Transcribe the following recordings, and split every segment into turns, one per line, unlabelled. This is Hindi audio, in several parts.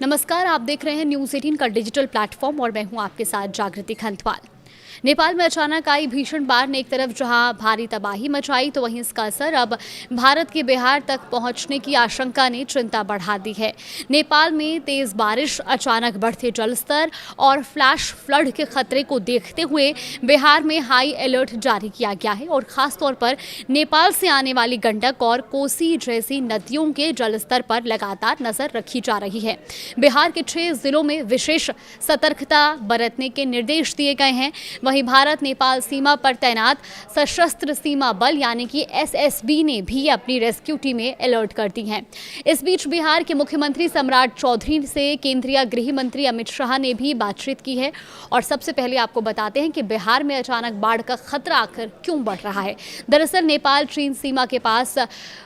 नमस्कार, आप देख रहे हैं न्यूज़ 18 का डिजिटल प्लेटफॉर्म और मैं हूं आपके साथ जागृति खंतवाल। नेपाल में अचानक आई भीषण बाढ़ ने एक तरफ जहां भारी तबाही मचाई तो वहीं इसका असर अब भारत के बिहार तक पहुंचने की आशंका ने चिंता बढ़ा दी है। नेपाल में तेज बारिश, अचानक बढ़ते जलस्तर और फ्लैश फ्लड के खतरे को देखते हुए बिहार में हाई अलर्ट जारी किया गया है और खासतौर पर नेपाल से आने वाली गंडक और कोसी जैसी नदियों के जलस्तर पर लगातार नजर रखी जा रही है। बिहार के 6 जिलों में विशेष सतर्कता बरतने के निर्देश दिए गए हैं। वहीं भारत नेपाल सीमा पर तैनात सशस्त्र सीमा बल यानी कि एसएसबी ने भी अपनी रेस्क्यू टीमें अलर्ट कर दी हैं। इस बीच बिहार के मुख्यमंत्री सम्राट चौधरी से केंद्रीय गृह मंत्री अमित शाह ने भी बातचीत की है और सबसे पहले आपको बताते हैं कि बिहार में अचानक बाढ़ का खतरा आखिर क्यों बढ़ रहा है। दरअसल नेपाल चीन सीमा के पास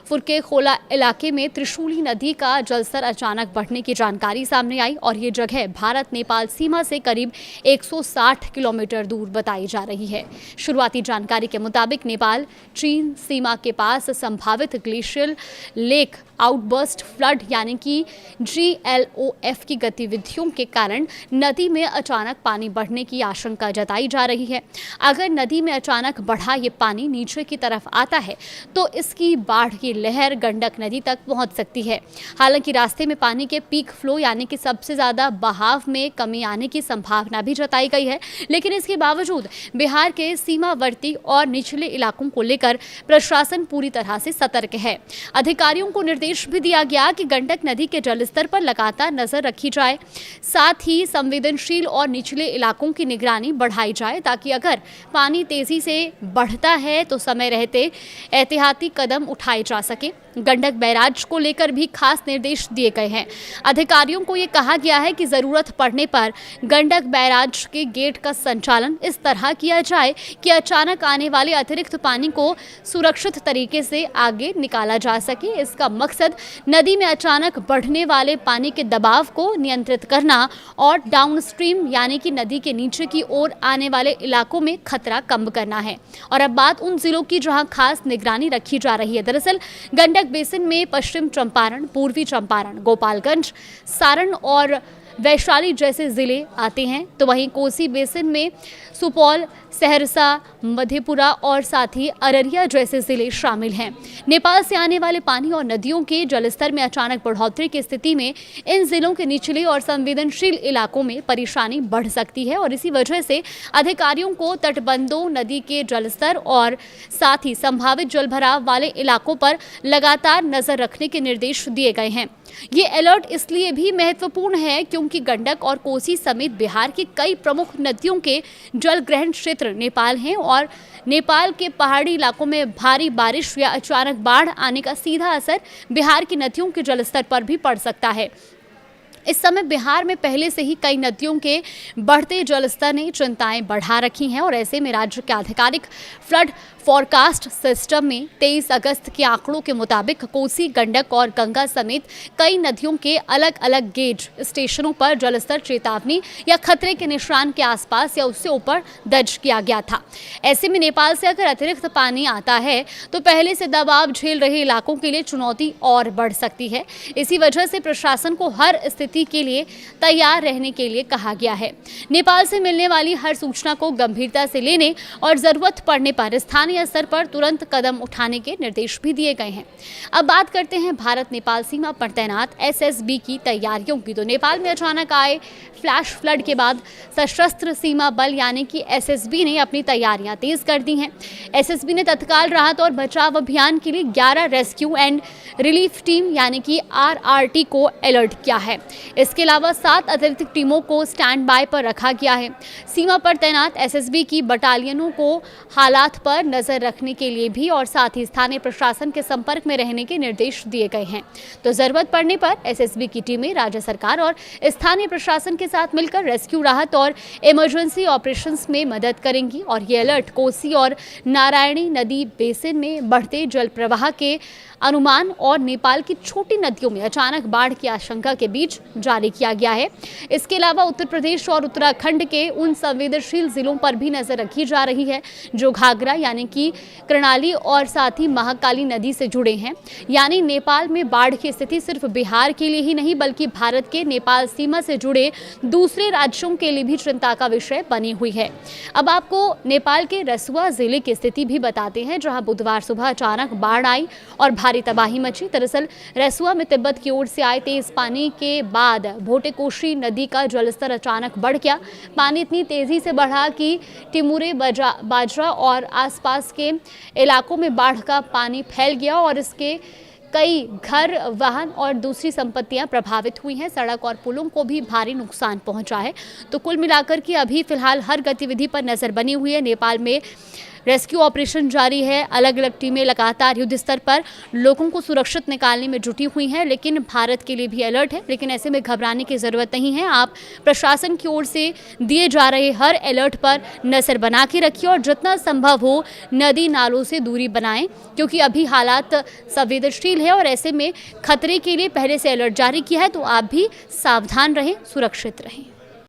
फुरकेखोला इलाके में त्रिशूली नदी का जलस्तर अचानक बढ़ने की जानकारी सामने आई और ये जगह भारत नेपाल सीमा से करीब 160 किलोमीटर दूर बताई जा रही है। शुरुआती जानकारी के मुताबिक नेपाल चीन सीमा के पास संभावित ग्लेशियल लेक आउटबर्स्ट फ्लड यानी कि GLOF की गतिविधियों के कारण नदी में अचानक पानी बढ़ने की आशंका जताई जा रही है। अगर नदी में अचानक बढ़ा ये पानी नीचे की तरफ आता है तो इसकी बाढ़ की लहर गंडक नदी तक पहुंच सकती है। हालांकि रास्ते में पानी के पीक फ्लो यानी कि सबसे ज्यादा बहाव में कमी आने की संभावना भी जताई गई है, लेकिन इसके बावजूद बिहार के सीमावर्ती और निचले इलाकों को लेकर प्रशासन पूरी तरह से सतर्क है। अधिकारियों को निर्देश भी दिया गया कि गंडक नदी के जलस्तर पर लगातार नजर रखी जाए, साथ ही संवेदनशील और निचले इलाकों की निगरानी बढ़ाई जाए ताकि अगर पानी तेजी से बढ़ता है तो समय रहते एहतियाती कदम उठाए जा सके। गंडक बैराज को लेकर भी खास निर्देश दिए गए हैं। अधिकारियों को ये कहा गया है कि जरूरत पड़ने पर गंडक बैराज के गेट का संचालन इस तरह किया जाए कि अचानक आने वाले अतिरिक्त पानी को सुरक्षित तरीके से आगे निकाला जा सके। इसका मकसद नदी में अचानक बढ़ने वाले पानी के दबाव को नियंत्रित करना और डाउनस्ट्रीम यानी कि नदी के नीचे की ओर आने वाले इलाकों में खतरा कम करना है। और अब बात उन जिलों की जहां खास निगरानी रखी जा रही है। दरअसल गंडक बेसिन में पश्चिम चंपारण, पूर्वी चंपारण, गोपालगंज, सारण और वैशाली जैसे जिले आते हैं, तो वहीं कोसी बेसिन में सुपौल, सहरसा, मधेपुरा और साथ ही अररिया जैसे जिले शामिल हैं। नेपाल से आने वाले पानी और नदियों के जलस्तर में अचानक बढ़ोतरी की स्थिति में इन जिलों के निचले और संवेदनशील इलाकों में परेशानी बढ़ सकती है और इसी वजह से अधिकारियों को तटबंधों, नदी के जलस्तर और साथ ही संभावित जलभराव वाले इलाकों पर लगातार नजर रखने के निर्देश दिए गए हैं। ये अलर्ट इसलिए भी महत्वपूर्ण है क्योंकि गंडक और कोसी समेत बिहार की कई प्रमुख नदियों के जल ग्रहण क्षेत्र नेपाल हैं और नेपाल के पहाड़ी इलाकों में भारी बारिश या अचानक बाढ़ आने का सीधा असर बिहार की नदियों के जलस्तर पर भी पड़ सकता है। इस समय बिहार में पहले से ही कई नदियों के बढ़ते जलस्तर ने चिंताएं बढ़ा रखी हैं और ऐसे में राज्य के आधिकारिक फ्लड फोरकास्ट सिस्टम में 23 अगस्त के आंकड़ों के मुताबिक कोसी, गंडक और गंगा समेत कई नदियों के अलग अलग गेज स्टेशनों पर जलस्तर चेतावनी या खतरे के निशान के आसपास या उससे ऊपर दर्ज किया गया था। ऐसे में नेपाल से अगर अतिरिक्त पानी आता है तो पहले से दबाव झेल रहे इलाकों के लिए चुनौती और बढ़ सकती है। इसी वजह से प्रशासन को हर स्थिति के लिए तैयार रहने के लिए कहा गया है। नेपाल से मिलने वाली हर सूचना को गंभीरता से लेने और जरूरत पड़ने पर स्थानीय स्तर पर तुरंत कदम उठाने के निर्देश भी दिए गए हैं। अब बात करते हैं भारत नेपाल सीमा पर तैनात एसएसबी की तैयारियों की। तो नेपाल में अचानक आए फ्लैश फ्लड के बाद सशस्त्र सीमा बल यानी कि एसएसबी ने अपनी तैयारियां तेज कर दी हैं। एसएसबी ने तत्काल राहत और बचाव अभियान के लिए 11 रेस्क्यू एंड रिलीफ टीम यानी कि RRT को अलर्ट किया है। इसके अलावा 7 अतिरिक्त टीमों को स्टैंड बाय पर रखा गया है। सीमा पर तैनात एसएसबी की बटालियनों को हालात पर नजर रखने के लिए भी और साथ ही स्थानीय प्रशासन के संपर्क में रहने के निर्देश दिए गए हैं। तो जरूरत पड़ने पर एसएसबी की टीमें राज्य सरकार और स्थानीय प्रशासन के साथ मिलकर रेस्क्यू, राहत और इमरजेंसी ऑपरेशंस में मदद करेंगी। और ये अलर्ट कोसी और नारायणी नदी बेसिन में बढ़ते जल प्रवाह के अनुमान और नेपाल की छोटी नदियों में अचानक बाढ़ की आशंका के बीच जारी किया गया है। इसके अलावा उत्तर प्रदेश और उत्तराखंड के उन संवेदनशील जिलों पर भी नजर रखी जा रही है जो घाघरा यानी की कर्णाली और साथ ही महाकाली नदी से जुड़े हैं। यानी नेपाल में बाढ़ की स्थिति सिर्फ बिहार के लिए ही नहीं बल्कि भारत के नेपाल सीमा से जुड़े दूसरे राज्यों के लिए भी चिंता का विषय बनी हुई है। अब आपको नेपाल के रसुआ जिले की स्थिति भी बताते हैं, जहां बुधवार सुबह अचानक बाढ़ आई और भारी तबाही मची। दरअसल रसुआ में तिब्बत की ओर से आए तेज पानी के बाद भोटेकोशी नदी का जलस्तर अचानक बढ़ गया। पानी इतनी तेजी से बढ़ा कि टिमुरे, बाजरा और आसपास के इलाकों में बाढ़ का पानी फैल गया और इसके कई घर, वाहन और दूसरी संपत्तियां प्रभावित हुई हैं। सड़क और पुलों को भी भारी नुकसान पहुंचा है। तो कुल मिलाकर के अभी फिलहाल हर गतिविधि पर नजर बनी हुई है। नेपाल में रेस्क्यू ऑपरेशन जारी है। अलग अलग टीमें लगातार युद्ध स्तर पर लोगों को सुरक्षित निकालने में जुटी हुई हैं, लेकिन भारत के लिए भी अलर्ट है। लेकिन ऐसे में घबराने की ज़रूरत नहीं है। आप प्रशासन की ओर से दिए जा रहे हर अलर्ट पर नज़र बना के रखिए और जितना संभव हो नदी नालों से दूरी बनाएं, क्योंकि अभी हालात संवेदनशील है और ऐसे में खतरे के लिए पहले से अलर्ट जारी किया है। तो आप भी सावधान रहें, सुरक्षित रहें।